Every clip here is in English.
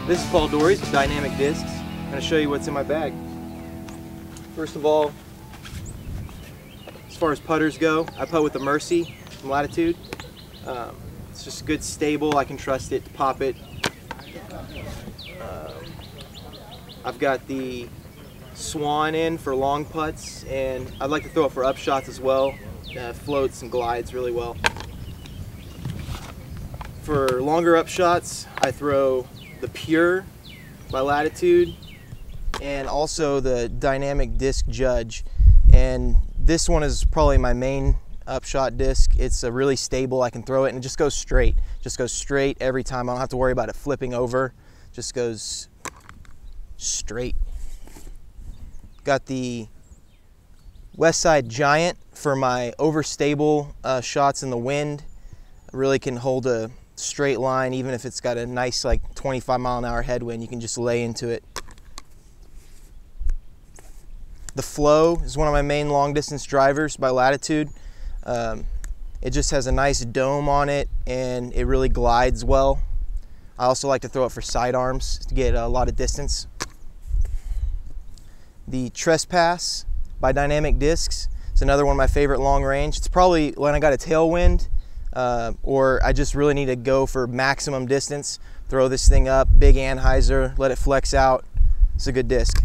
This is Paul Dorries with Dynamic Discs. I'm going to show you what's in my bag. First of all, as far as putters go, I putt with the Mercy from Latitude. It's just good, stable. I can trust it to pop it. I've got the Swan in for long putts, and I'd like to throw it for upshots as well. Floats and glides really well. For longer upshots, I throw the Pure by Latitude and also the Dynamic Disc Judge. And this one is probably my main upshot disc. It's really stable. I can throw it and it just goes straight. Just goes straight every time. I don't have to worry about it flipping over. Just goes straight. Got the Westside Giant for my overstable shots in the wind. I really can hold a straight line even if it's got a nice like 25-mile-an-hour headwind. You can just lay into it. The Flow is one of my main long distance drivers by Latitude. It just has a nice dome on it and it really glides well. I also like to throw it for sidearms to get a lot of distance. The Trespass by Dynamic Discs is another one of my favorite long range. It's probably when I got a tailwind or I just really need to go for maximum distance. Throw this thing up, big anhyzer, let it flex out. It's a good disc.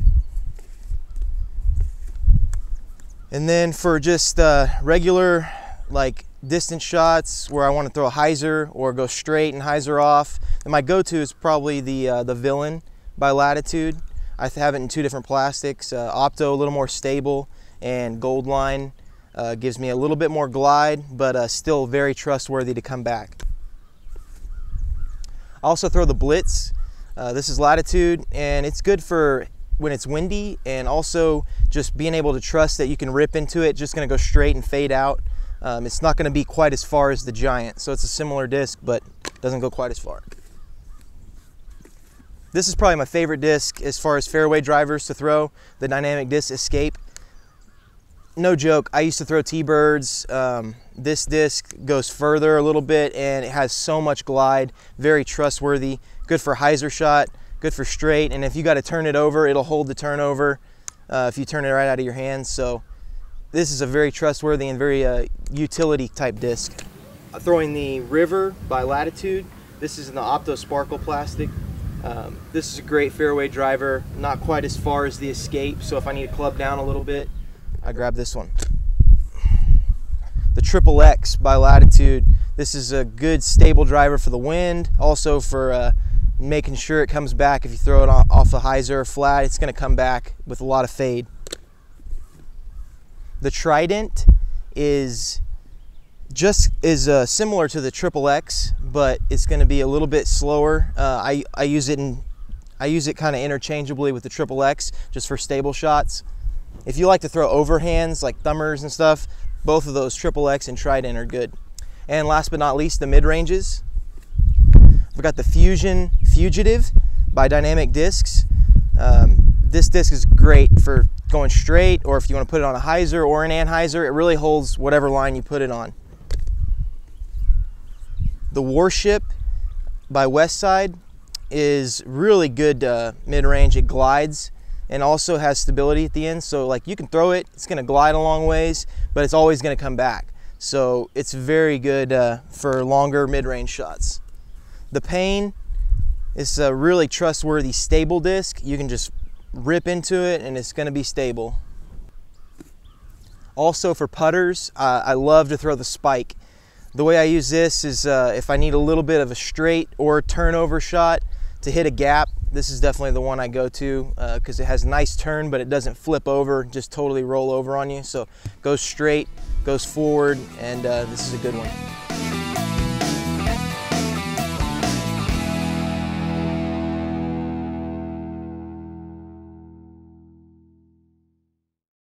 And then for just regular like distance shots where I want to throw a hyzer or go straight and hyzer off, then my go-to is probably the Villain by Latitude. I have it in two different plastics. Opto, a little more stable, and Gold Line gives me a little bit more glide, but still very trustworthy to come back. I also throw the Blitz. This is Latitude, and it's good for when it's windy, and also just being able to trust that you can rip into it. Just going to go straight and fade out. It's not going to be quite as far as the Giant, so it's a similar disc, but doesn't go quite as far. This is probably my favorite disc as far as fairway drivers to throw, the Dynamic Disc Escape. No joke, I used to throw T-Birds. This disc goes further a little bit and it has so much glide, very trustworthy, good for hyzer shot, good for straight, and if you got to turn it over, it'll hold the turnover if you turn it right out of your hands. So this is a very trustworthy and very utility type disc. I'm throwing the River by Latitude. This is in the Opto Sparkle plastic. This is a great fairway driver, not quite as far as the Escape, so if I need to club down a little bit, I grab this one. The Triple X by Latitude. This is a good stable driver for the wind, also for making sure it comes back. If you throw it off a hyzer or flat, it's going to come back with a lot of fade. The Trident is similar to the Triple X, but it's going to be a little bit slower. I use it kind of interchangeably with the Triple X just for stable shots. If you like to throw overhands like thumbers and stuff, both of those Triple X and Trident are good. And last but not least, the mid-ranges. We've got the Fugitive by Dynamic Discs. This disc is great for going straight, or if you want to put it on a hyzer or an anhyzer, it really holds whatever line you put it on. The Warship by Westside is really good mid-range. It glides and also has stability at the end, so like you can throw it, it's going to glide a long ways, but it's always going to come back. So it's very good for longer mid-range shots. The Pain is a really trustworthy, stable disc. You can just rip into it and it's going to be stable. Also for putters, I love to throw the Spike. The way I use this is if I need a little bit of a straight or turnover shot to hit a gap, this is definitely the one I go to because it has a nice turn, but it doesn't flip over, just totally roll over on you. So goes straight, goes forward, and this is a good one.